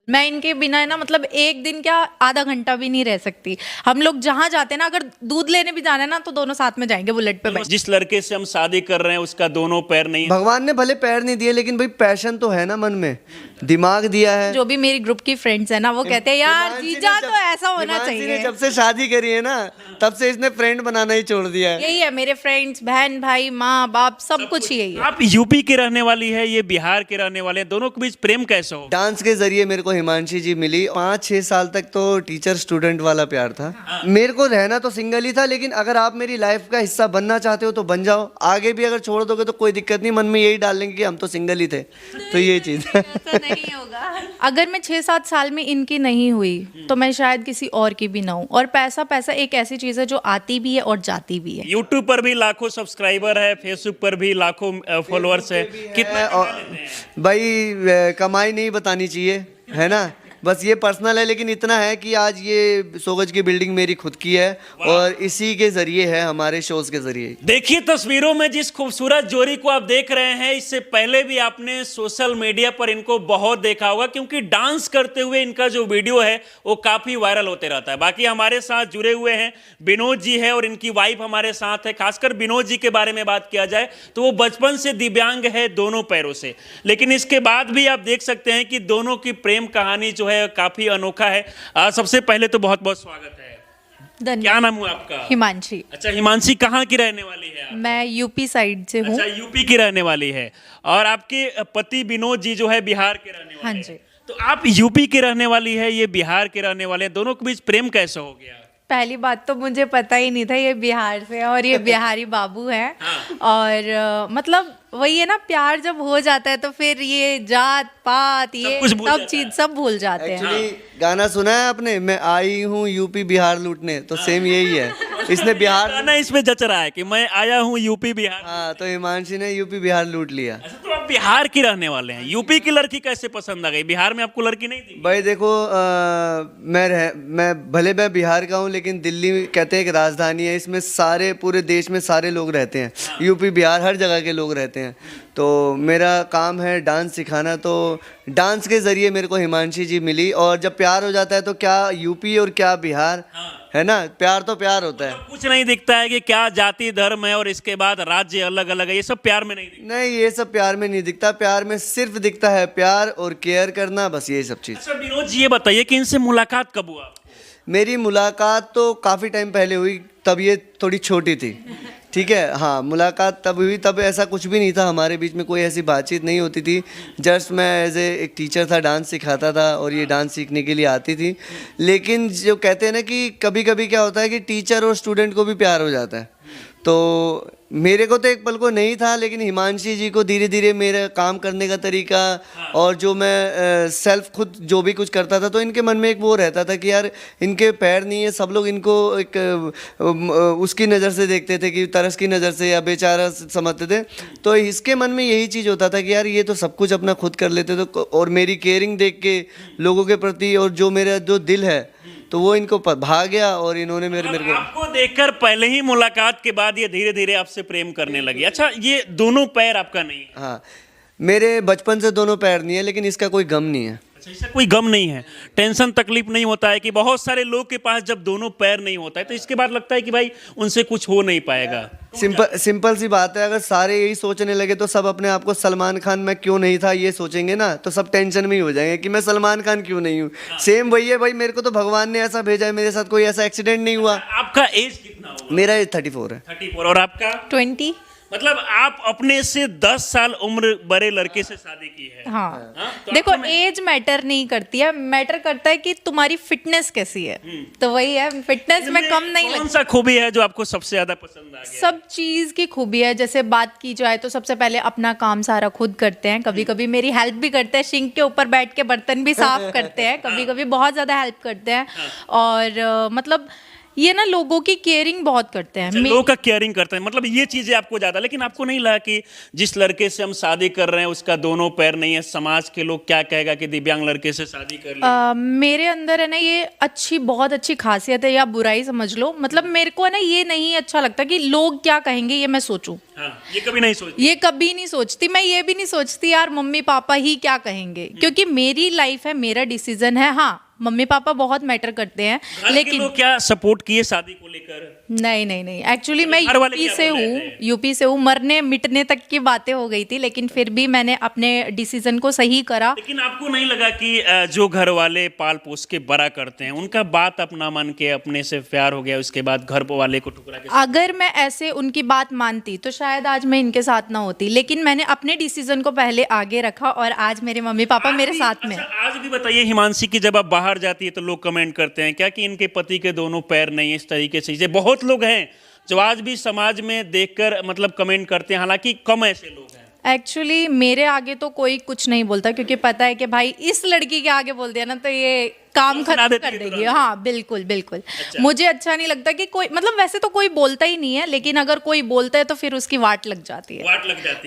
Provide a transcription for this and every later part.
मैं इनके बिना है ना, मतलब एक दिन क्या आधा घंटा भी नहीं रह सकती। हम लोग जहाँ जाते हैं ना, अगर दूध लेने भी जाना है ना, तो दोनों साथ में जाएंगे बुलेट पे बैठ। जिस लड़के से हम शादी कर रहे हैं उसका दोनों पैर नहीं है। भगवान ने भले पैर नहीं दिए, लेकिन भाई पैशन तो है ना, मन में दिमाग दिया है। जो भी मेरी ग्रुप की फ्रेंड्स है ना, वो कहते हैं यार हिमांशी ने जीजा जब- तो ऐसा होना हिमांशी ने चाहिए। जब से शादी करी है ना, तब से इसने फ्रेंड बनाना ही छोड़ दिया है। यही है मेरे फ्रेंड्स, बहन भाई माँ बाप सब कुछ यही है। आप यूपी के रहने वाली है, ये बिहार के रहने वाले हैं, दोनों के बीच प्रेम कैसे हो? डांस के जरिए मेरे को हिमांशी जी मिली। 5-6 साल तक तो टीचर स्टूडेंट वाला प्यार था। मेरे को रहना तो सिंगल ही था, लेकिन अगर आप मेरी लाइफ का हिस्सा बनना चाहते हो तो बन जाओ। आगे भी अगर छोड़ दोगे तो कोई दिक्कत नहीं, मन में यही डाल लेंगे कि हम तो सिंगल ही थे। तो ये चीज़ है। ऐसा नहीं होगा। अगर मैं 6-7 साल में इनकी नहीं हुई तो मैं शायद किसी और की भी ना हूँ। और पैसा पैसा एक ऐसी चीज़ है जो आती भी है और जाती भी है। यूट्यूब पर भी लाखों सब्सक्राइबर है, फेसबुक पर भी लाखों फॉलोअर्स है। कितना और भाई कमाई नहीं बतानी चाहिए, है ना, बस ये पर्सनल है। लेकिन इतना है कि आज ये 100 गज की बिल्डिंग मेरी खुद की है, और इसी के जरिए है, हमारे शोज के जरिए। देखिए तस्वीरों में जिस खूबसूरत जोड़ी को आप देख रहे हैं, इससे पहले भी आपने सोशल मीडिया पर इनको बहुत देखा होगा, क्योंकि डांस करते हुए इनका जो वीडियो है वो काफी वायरल होते रहता है। बाकी हमारे साथ जुड़े हुए हैं विनोद जी है और इनकी वाइफ हमारे साथ है। खासकर विनोद जी के बारे में बात किया जाए तो वो बचपन से दिव्यांग है दोनों पैरों से, लेकिन इसके बाद भी आप देख सकते हैं कि दोनों की प्रेम कहानी जो है काफी अनोखा है। सबसे पहले तो बहुत बहुत स्वागत है। धन्यवाद। क्या नाम हुआ आपका? हिमांशी। अच्छा, हिमांशी कहाँ की रहने वाली है आप? मैं यूपी साइड से हूँ। अच्छा, यूपी की रहने वाली है। और आपके पति विनोद जी जो है बिहार के रहने वाले हाँ हैं। जी। तो आप यूपी की रहने वाली है, ये बिहार के रहने वाले हैं, दोनों के बीच प्रेम कैसे हो गया? पहली बात तो मुझे पता ही नहीं था ये बिहार से है और ये बिहारी बाबू है। और मतलब वही है ना, प्यार जब हो जाता है तो फिर ये जात पात ये कुछ भूल सब जाता चीज सब भूल जाते हैं। एक्चुअली गाना सुना है आपने, मैं आई हूँ यूपी बिहार लूटने, तो सेम यही है। इसने बिहार, गाना इसमें जच रहा है कि मैं आया हूँ यूपी बिहार। हाँ, तो हिमांशी ने यूपी बिहार लूट लिया। अच्छा, तो आप बिहार की रहने वाले हैं, यूपी की लड़की कैसे पसंद आ गई? बिहार में आपको लड़की नहीं थी? भाई देखो, मैं भले मैं बिहार का हूँ, लेकिन दिल्ली कहते हैं कि राजधानी है, इसमें सारे पूरे देश में सारे लोग रहते हैं। यूपी बिहार हर जगह के लोग रहते हैं। तो मेरा काम है डांस सिखाना, तो डांस के ज़रिए मेरे को हिमांशी जी मिली। और जब प्यार हो जाता है तो क्या यूपी और क्या बिहार, है ना, प्यार तो प्यार होता है। कुछ नहीं दिखता है कि क्या जाति धर्म है और इसके बाद राज्य अलग अलग है, ये सब प्यार में नहीं दिखता। नहीं, ये सब प्यार में नहीं दिखता। प्यार में सिर्फ दिखता है प्यार और केयर करना, बस ये सब चीज़। अच्छा विनोद जी, ये बताइए कि इनसे मुलाकात कब हुआ? मेरी मुलाकात तो काफ़ी टाइम पहले हुई, तब ये थोड़ी छोटी थी, ठीक है। हाँ, मुलाकात तब हुई, तब ऐसा कुछ भी नहीं था हमारे बीच में, कोई ऐसी बातचीत नहीं होती थी। जस्ट मैं एज एक टीचर था, डांस सिखाता था और ये डांस सीखने के लिए आती थी। लेकिन जो कहते हैं ना कि कभी कभी क्या होता है कि टीचर और स्टूडेंट को भी प्यार हो जाता है। तो मेरे को तो एक पल को नहीं था, लेकिन हिमांशी जी को धीरे धीरे मेरा काम करने का तरीका और जो मैं सेल्फ खुद जो भी कुछ करता था, तो इनके मन में एक वो रहता था कि यार इनके पैर नहीं है, सब लोग इनको एक उसकी नज़र से देखते थे, कि तरस की नज़र से या बेचारा समझते थे। तो इसके मन में यही चीज़ होता था कि यार ये तो सब कुछ अपना खुद कर लेते, तो और मेरी केयरिंग देख के लोगों के प्रति और जो मेरा जो दिल है, तो वो इनको भा गया और इन्होंने मेरे को आपको देखकर पहले ही मुलाकात के बाद ये धीरे धीरे आपसे प्रेम करने लगी। अच्छा, ये दोनों पैर आपका नहीं है? हाँ, मेरे बचपन से दोनों पैर नहीं है, लेकिन इसका कोई गम नहीं है। अच्छा, इससे कोई गम नहीं है, टेंशन तकलीफ नहीं होता है? कि बहुत सारे लोग के पास जब दोनों पैर नहीं होता है तो इसके बाद लगता है कि भाई उनसे कुछ हो नहीं पाएगा। सिंपल सी बात है, अगर सारे यही सोचने लगे तो सब अपने आप को सलमान खान मैं क्यों नहीं था ये सोचेंगे ना, तो सब टेंशन में ही हो जाएंगे कि मैं सलमान खान क्यों नहीं हूँ। सेम वही है भाई, मेरे को तो भगवान ने ऐसा भेजा है, मेरे साथ कोई ऐसा एक्सीडेंट नहीं हुआ। आपका एज कितना होगा? मेरा एज 34 है। 34। और आपका? 20। मतलब आप अपने से 10 साल उम्र बड़े लड़के से शादी की है। हाँ, हाँ? तो देखो आपको एज मैटर नहीं करती है, मैटर करता है कि तुम्हारी फिटनेस कैसी है। तो वही है, फिटनेस में कम नहीं कौन लगती। सा खूबी है जो आपको सबसे ज्यादा पसंद आ गया? सब चीज की खूबी है। जैसे बात की जाए तो सबसे पहले अपना काम सारा खुद करते हैं, कभी कभी मेरी हेल्प भी करते हैं, सिंक के ऊपर बैठ के बर्तन भी साफ करते हैं, कभी कभी बहुत ज्यादा हेल्प करते हैं। और मतलब ये ना लोगों की केयरिंग बहुत करते हैं। लोगों का केयरिंग करते हैं, मतलब ये चीजें आपको ज्यादा, लेकिन आपको नहीं लगा कि जिस लड़के से हम शादी कर रहे हैं उसका दोनों पैर नहीं है, समाज के लोग क्या कहेगा कि दिव्यांग लड़के से शादी कर ली? मेरे अंदर है ना ये बहुत अच्छी खासियत है, या बुराई समझ लो, मतलब मेरे को है ना ये नहीं अच्छा लगता कि लोग क्या कहेंगे ये मैं सोचूं। हाँ, ये कभी नहीं सोचती? ये कभी नहीं सोचती। मैं ये भी नहीं सोचती यार मम्मी पापा ही क्या कहेंगे, क्योंकि मेरी लाइफ है, मेरा डिसीजन है। हाँ, मम्मी पापा बहुत मैटर करते हैं, लेकिन लोग क्या सपोर्ट किए शादी को लेकर? नहीं एक्चुअली मैं यूपी से हूँ, मरने मिटने तक की बातें हो गई थी, लेकिन फिर भी मैंने अपने डिसीजन को सही करा। लेकिन आपको नहीं लगा कि जो घर वाले पाल पोस के बड़ा करते हैं उनका बात अपना मान के अपने से प्यार हो गया, उसके बाद घर वाले को ठुकरा के? अगर मैं ऐसे उनकी बात मानती तो शायद आज मैं इनके साथ ना होती, लेकिन मैंने अपने डिसीजन को पहले आगे रखा और आज मेरे मम्मी पापा मेरे साथ में। आज भी बताइए हिमांशी की जब आप बाहर जाती है तो लोग कमेंट करते हैं क्या कि इनके पति के दोनों पैर नहीं है, इस तरीके से चीजें बहुत लोग हैं जो आज भी समाज में देखकर मतलब कमेंट करते हैं, हालांकि कम ऐसे लोग हैं। एक्चुअली मेरे आगे तो कोई कुछ नहीं बोलता, क्योंकि पता है कि भाई इस लड़की के आगे बोल दिया ना तो ये काम खत्म कर देगी। हाँ बिल्कुल। अच्छा। मुझे अच्छा नहीं लगता कि कोई, मतलब वैसे तो कोई बोलता ही नहीं है, लेकिन अगर कोई बोलता है तो फिर उसकी वाट लग जाती है।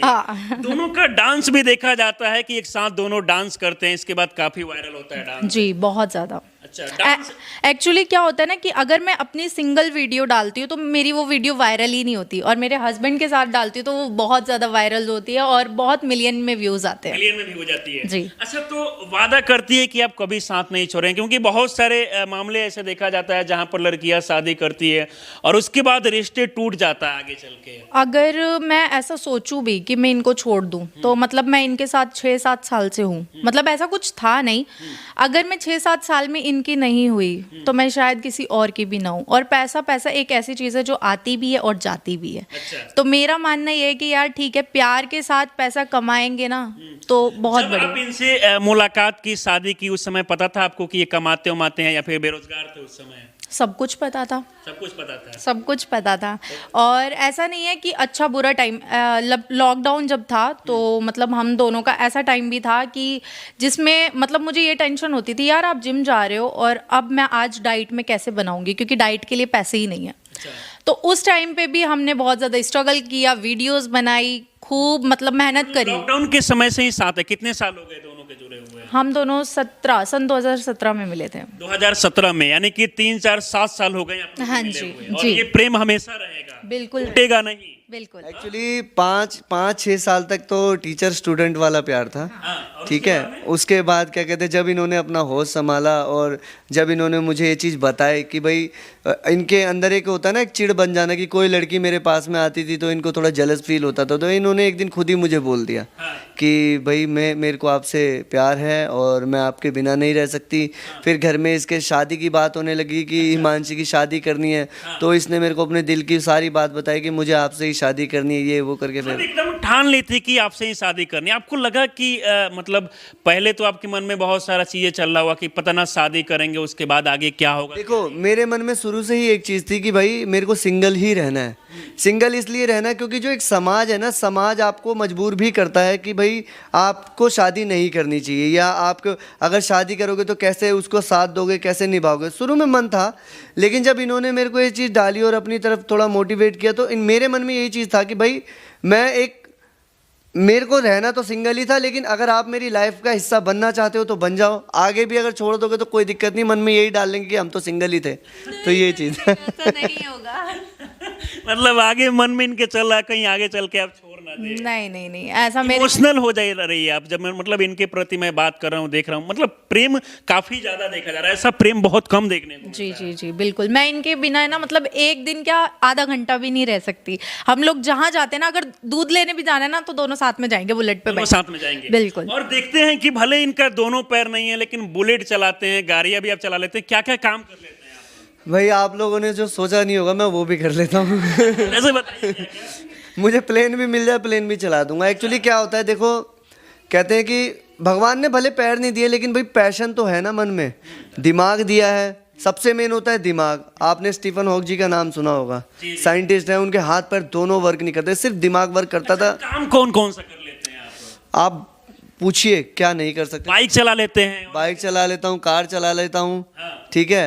हाँ। दोनों का डांस भी देखा जाता है कि एक साथ दोनों डांस करते हैं, इसके बाद काफी वायरल होता है डांस। जी बहुत ज्यादा। अच्छा, एक्चुअली क्या होता है ना कि अगर मैं अपनी सिंगल वीडियो डालती हूँ तो मेरी वो वीडियो वायरल ही नहीं होती, और मेरे हस्बैंड के साथ डालती हूँ तो वो बहुत ज्यादा वायरल होती है और बहुत मिलियन में व्यूज आते हैं। मिलियन में भी हो जाती है जी। अच्छा, तो वादा करती है कि आप कभी साथ नहीं छोड़ेंगे, क्योंकि बहुत सारे मामले ऐसे देखा जाता है जहां पर लड़कियां शादी करती है और उसके बाद रिश्ते टूट जाता है आगे चल के। अगर मैं ऐसा सोचूं भी कि मैं इनको छोड़ दूं तो मतलब मैं इनके साथ 6-7 साल से हूँ, मतलब ऐसा कुछ था नहीं। अगर मैं 6-7 साल में इनकी नहीं हुई तो मैं शायद किसी और की भी ना हूँ। और पैसा एक ऐसी चीज़ है जो आती भी है और जाती भी है। अच्छा। तो मेरा मानना ये है कि यार ठीक है, प्यार के साथ पैसा कमाएंगे ना तो बहुत बढ़िया। आप इनसे मुलाकात की, शादी की, उस समय पता था आपको कि ये कमाते हैं या फिर बेरोजगार थे उस समय? सब कुछ पता था। सब कुछ पता था। और ऐसा नहीं है कि अच्छा बुरा टाइम, लॉकडाउन जब था तो मतलब हम दोनों का ऐसा टाइम भी था कि जिसमें मतलब मुझे ये टेंशन होती थी यार आप जिम जा रहे हो और अब मैं आज डाइट में कैसे बनाऊंगी, क्योंकि डाइट के लिए पैसे ही नहीं है। अच्छा। तो उस टाइम पे भी हमने बहुत ज़्यादा स्ट्रगल किया, वीडियोस बनाई, खूब मतलब मेहनत करी। लॉकडाउन के समय से ही साथ है, कितने साल हो गए दोनों के जुड़े हुए? हम दोनों सन 2017 में मिले थे। 2017 में, यानी कि 3-4-7 साल हो गए आपको हाँ मिले जी, हुए। और जी। ये प्रेम हमेशा रहेगा, बिल्कुल टूटेगा नहीं। बिल्कुल। एक्चुअली 5-6 साल तक तो टीचर स्टूडेंट वाला प्यार था। हाँ, ठीक है, उसके बाद क्या कहते हैं, जब इन्होंने अपना होश संभाला और जब इन्होंने मुझे ये चीज़ बताई कि भाई इनके अंदर एक होता है ना, एक चिढ़ बन जाना कि कोई लड़की मेरे पास में आती थी तो इनको थोड़ा जेलस फील होता था, तो इन्होंने एक दिन खुद ही मुझे बोल दिया कि भाई मेरे को आपसे प्यार है और मैं आपके बिना नहीं रह सकती। फिर घर में इसके शादी की बात होने लगी कि हिमांशी की शादी करनी है, तो इसने मेरे को अपने दिल की सारी बात बताई कि मुझे आपसे ही शादी करनी है, ये वो करके फिर एकदम ठान ली थी कि आपसे ही शादी करनी है। आपको लगा कि मतलब पहले तो आपके मन में बहुत सारा चीजें चल रहा हुआ कि पता ना शादी करेंगे उसके बाद आगे क्या होगा? देखो, मेरे मन में शुरू से ही एक चीज़ थी कि भाई मेरे को सिंगल ही रहना है। सिंगल इसलिए रहना है क्योंकि जो एक समाज है ना, समाज आपको मजबूर भी करता है कि भाई आपको शादी नहीं करनी चाहिए, या आपको अगर शादी करोगे तो कैसे उसको साथ दोगे, कैसे निभाओगे। शुरू में मन था, लेकिन जब इन्होंने मेरे को ये चीज़ डाली और अपनी तरफ थोड़ा मोटिवेट किया तो मेरे मन में यही चीज़ था कि भाई मेरे को रहना तो सिंगल ही था, लेकिन अगर आप मेरी लाइफ का हिस्सा बनना चाहते हो तो बन जाओ। आगे भी अगर छोड़ दोगे तो कोई दिक्कत नहीं, मन में यही डाल लेंगे कि हम तो सिंगल ही थे। तो ये चीज़ ऐसा नहीं होगा। मतलब आगे मन में इनके चल रहा है कहीं आगे चल के आप छोड़ ना दें। नहीं, ऐसा मेरे इमोशनल हो जा रही है आप जब मैं मतलब इनके प्रति मैं बात कर रहा हूँ, देख रहा हूँ, मतलब प्रेम काफी ज्यादा देखा जा रहा है, ऐसा प्रेम बहुत कम देखने को मिलता है। जी बिल्कुल। मैं इनके बिना है ना, मतलब एक दिन क्या आधा घंटा भी नहीं रह सकती। हम लोग जहाँ जाते हैं ना, अगर दूध लेने भी जाना है ना तो दोनों साथ में जाएंगे, बुलेट पे बैठ साथ में जाएंगे। बिल्कुल। और देखते हैं कि भले इनका दोनों पैर नहीं है लेकिन बुलेट चलाते हैं, गाड़ियां भी आप चला लेते हैं, क्या क्या काम कर लेते हैं भाई आप लोगों ने जो सोचा नहीं होगा मैं वो भी कर लेता हूँ। ऐसे बताइए। मुझे प्लेन भी मिल जाए, प्लेन भी चला दूंगा। एक्चुअली क्या होता है, देखो कहते हैं कि भगवान ने भले पैर नहीं दिए लेकिन भाई पैशन तो है ना मन में, दिमाग दिया है। सबसे मेन होता है दिमाग। आपने स्टीफन हॉक जी का नाम सुना होगा, साइंटिस्ट है, उनके हाथ पैर दोनों वर्क नहीं करते, सिर्फ दिमाग वर्क करता था। काम कौन कौन सा कर लेते हैं आप पूछिए क्या नहीं कर सकते। बाइक चला लेते हैं? बाइक चला लेता हूँ, कार चला लेता हूँ, ठीक है,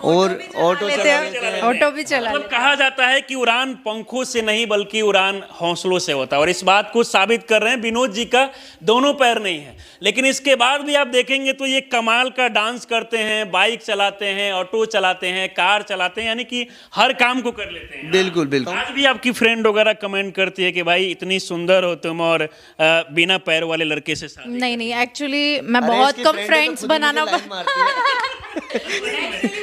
और ऑटो लेते चला हैं, ऑटो भी चला मतलब कहा जाता है कि उड़ान पंखों से नहीं बल्कि उड़ान हौसलों से होता है, और इस बात को साबित कर रहे हैं विनोद जी का दोनों पैर नहीं है, लेकिन इसके बाद भी आप देखेंगे तो ये कमाल का डांस करते हैं, बाइक चलाते हैं, ऑटो चलाते हैं, कार चलाते हैं, यानी कि हर काम को कर लेते हैं। बिल्कुल बिल्कुल। आज भी आपकी फ्रेंड वगैरह कमेंट करती है कि भाई इतनी सुंदर हो तुम और बिना पैर वाले लड़के से शादी। नहीं, एक्चुअली मैं अरे बहुत इसकी कम friend है तो फ्रेंड्स खुद ही बनाना मुझे line मारती है।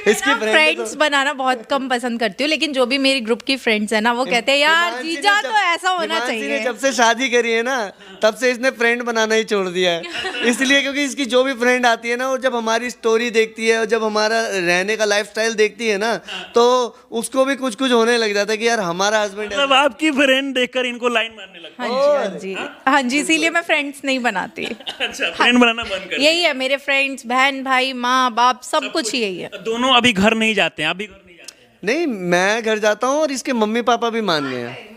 इसकी friend है फ्रेंड्स बनाना बहुत कम पसंद करती हूँ, लेकिन जो भी मेरी ग्रुप की फ्रेंड्स है ना, वो कहते हैं यार हिमांशी ने जीजा जब- तो ऐसा होना हिमांशी ने चाहिए। जब से शादी करी है ना, तब से इसने फ्रेंड बनाना ही छोड़ दिया है। इसलिए क्योंकि इसकी जो भी फ्रेंड आती है ना, वो जब हमारी स्टोरी देखती है और जब हमारा रहने का लाइफस्टाइल देखती है ना, तो उसको भी कुछ कुछ होने लग जाता है कि यार हमारा हस्बैंड मतलब आपकी फ्रेंड देखकर इनको लाइन मारने लगता हाँ जी, हाँ जी, इसीलिए मैं फ्रेंड्स नहीं बनाती। है। अच्छा, फ्रेंड बनाना बंद कर यही है, मेरे फ्रेंड्स, बहन भाई, माँ बाप, सब कुछ यही है। दोनों अभी घर नहीं जाते हैं, आप भी घर नहीं जाते हैं। नहीं, मैं घर जाता हूँ और इसके मम्मी पापा भी मान गए हैं।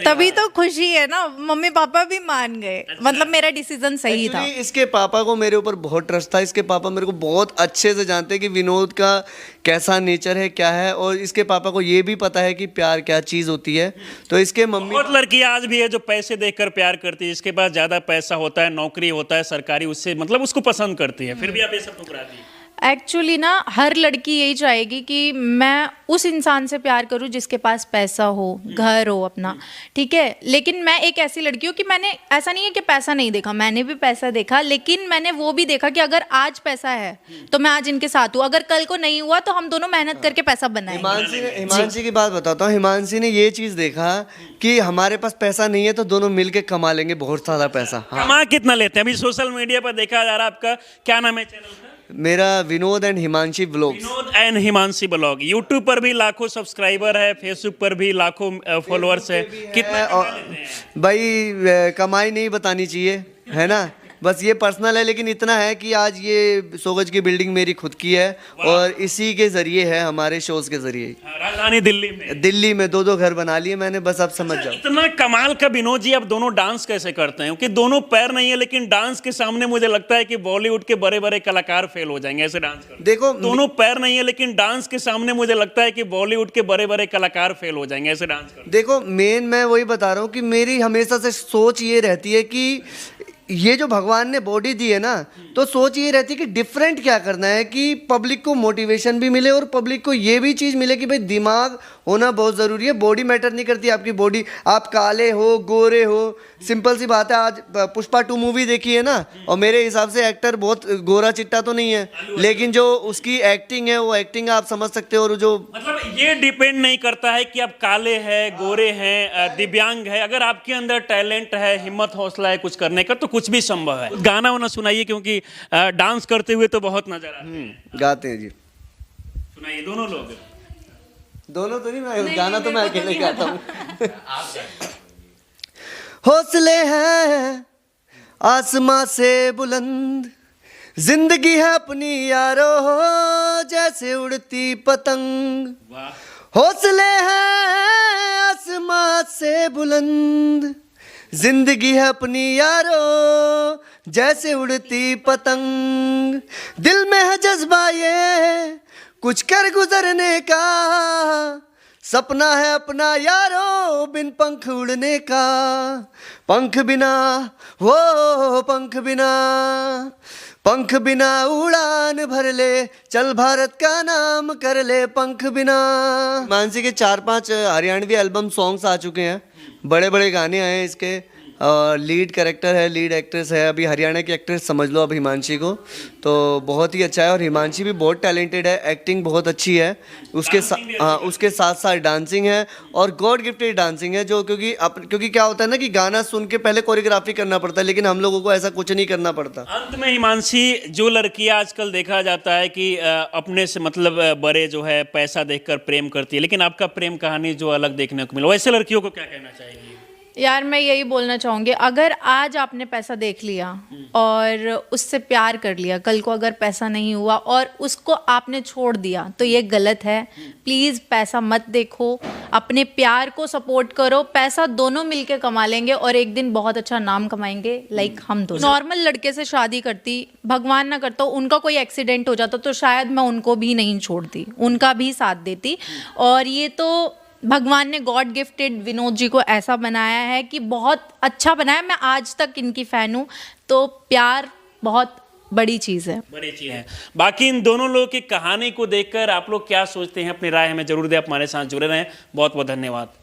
तभी तो खुशी है ना, मम्मी पापा भी मान गए, मतलब मेरा डिसीजन सही था। Actually, इसके पापा को मेरे ऊपर बहुत ट्रस्ट था। इसके पापा मेरे को बहुत अच्छे से जानते हैं कि विनोद का कैसा नेचर है, क्या है, और इसके पापा को ये भी पता है कि प्यार क्या चीज़ होती है। तो इसके मम्मी बहुत लड़कियां आज भी है जो पैसे देखकर प्यार करती है, जिसके पास ज्यादा पैसा होता है, नौकरी होता है सरकारी, उससे मतलब उसको पसंद करती है, फिर भी आप ये सब ठुकरा दी। एक्चुअली ना हर लड़की यही चाहेगी कि मैं उस इंसान से प्यार करूं जिसके पास पैसा हो, घर हो अपना, ठीक है। लेकिन मैं एक ऐसी लड़की हूँ कि मैंने, ऐसा नहीं है कि पैसा नहीं देखा, मैंने भी पैसा देखा, लेकिन मैंने वो भी देखा कि अगर आज पैसा है तो मैं आज इनके साथ हूँ, अगर कल को नहीं हुआ तो हम दोनों मेहनत करके पैसा बनाएंगे। हिमांशी की बात बताता हूँ। हिमांशी ने ये चीज़ देखा कि हमारे पास पैसा नहीं है तो दोनों मिलके कमा लेंगे बहुत सारा पैसा। हाँ, कमा कितना लेते हैं? अभी सोशल मीडिया पर देखा जा रहा है, आपका क्या नाम है चैनल का? मेरा Vinod and Himanshi vlogs. Vinod and Himanshi blog. YouTube पर भी लाखों सब्सक्राइबर है, फेसबुक पर भी लाखों फॉलोअर्स है। कितना कमा लेते हैं? भाई कमाई नहीं बतानी चाहिए, है ना, बस ये पर्सनल है, लेकिन इतना है कि आज ये 100 गज की बिल्डिंग मेरी खुद की है और इसी के जरिए है, हमारे शोज के जरिए। राजधानी दिल्ली में 2 घड़ बना लिए मैंने, बस आप समझ जाओ। इतना कमाल का विनोद जी, आप दोनों डांस कैसे करते हैं? क्योंकि दोनों पैर नहीं है, लेकिन डांस के सामने मुझे लगता है कि बॉलीवुड के बड़े बड़े कलाकार फेल हो जाएंगे ऐसे डांस करते। देखो, दोनों पैर नहीं है, लेकिन डांस के सामने मुझे लगता है कि बॉलीवुड के बड़े बड़े कलाकार फेल हो जाएंगे ऐसे डांस करते। देखो मेन मैं वही बता रहा हूँ कि मेरी हमेशा से सोच ये रहती है कि ये जो भगवान ने बॉडी दी है ना, तो सोच ये रहती है कि डिफरेंट क्या करना है कि पब्लिक को मोटिवेशन भी मिले और पब्लिक को ये भी चीज़ मिले कि भाई दिमाग होना बहुत ज़रूरी है। बॉडी मैटर नहीं करती, आपकी बॉडी, आप काले हो गोरे हो, सिंपल सी बात है। आज पुष्पा 2 मूवी देखी है ना, और मेरे हिसाब से एक्टर बहुत गोरा चिट्टा तो नहीं है, लेकिन जो उसकी एक्टिंग है वो एक्टिंग आप समझ सकते हो। और जो मतलब ये डिपेंड नहीं करता है कि आप काले हैं, गोरे हैं, दिव्यांग है, अगर आपके अंदर टैलेंट है, हिम्मत हौसला है कुछ करने का, तो कुछ भी संभव है। गाना वाना सुनाइए, क्योंकि डांस करते हुए तो बहुत नजर आता है। गाते हैं जी, सुनाइए दोनों लोग। दोनों तो नहीं, मैं गाना तो मैं अकेले गाता हूँ। हौसले हैं आसमां से बुलंद, जिंदगी है अपनी यारो जैसे उड़ती पतंग। हौसले हैं आसमां से बुलंद, जिंदगी है अपनी यारो जैसे उड़ती पतंग। दिल में है जज्बा ये कुछ कर गुजरने का, सपना है अपना यारो बिन पंख उड़ने का। पंख बिना वो पंख बिना उड़ान भर ले, चल भारत का नाम कर ले पंख बिना। मानसी के 4-5 हरियाणवी एल्बम सॉन्ग्स आ चुके हैं, बड़े बड़े गाने आए हैं इसके, लीड कैरेक्टर है, लीड एक्ट्रेस है, अभी हरियाणा की एक्ट्रेस समझ लो अब हिमांशी को, तो बहुत ही अच्छा है। और हिमांशी भी बहुत टैलेंटेड है, एक्टिंग बहुत अच्छी है, उसके साथ साथ डांसिंग है और गॉड गिफ्टेड डांसिंग है। जो क्योंकि क्या होता है ना कि गाना सुन के पहले कोरियोग्राफी करना पड़ता है, लेकिन हम लोगों को ऐसा कुछ नहीं करना पड़ता। अंत में हिमांशी, जो लड़कियां आजकल देखा जाता है कि अपने से मतलब बड़े जो है पैसा देखकर प्रेम करती है, लेकिन आपका प्रेम कहानी जो अलग देखने को मिला, वैसे लड़कियों को क्या कहना चाहिए? यार मैं यही बोलना चाहूँगी, अगर आज आपने पैसा देख लिया और उससे प्यार कर लिया, कल को अगर पैसा नहीं हुआ और उसको आपने छोड़ दिया तो ये गलत है। प्लीज़ पैसा मत देखो, अपने प्यार को सपोर्ट करो। पैसा दोनों मिलके कमा लेंगे और एक दिन बहुत अच्छा नाम कमाएंगे, लाइक हम दोनों। नॉर्मल लड़के से शादी करती, भगवान ना करता उनका कोई एक्सीडेंट हो जाता तो शायद मैं उनको भी नहीं छोड़ती, उनका भी साथ देती। और ये तो भगवान ने गॉड गिफ्टेड विनोद जी को ऐसा बनाया है कि बहुत अच्छा बनाया। मैं आज तक इनकी फ़ैन हूँ, तो प्यार बहुत बड़ी चीज़ है। बड़ी चीज़ है। बाकी इन दोनों लोगों की कहानी को देखकर आप लोग क्या सोचते हैं, अपनी राय हमें जरूर दें। आप हमारे साथ जुड़े रहें। बहुत बहुत धन्यवाद।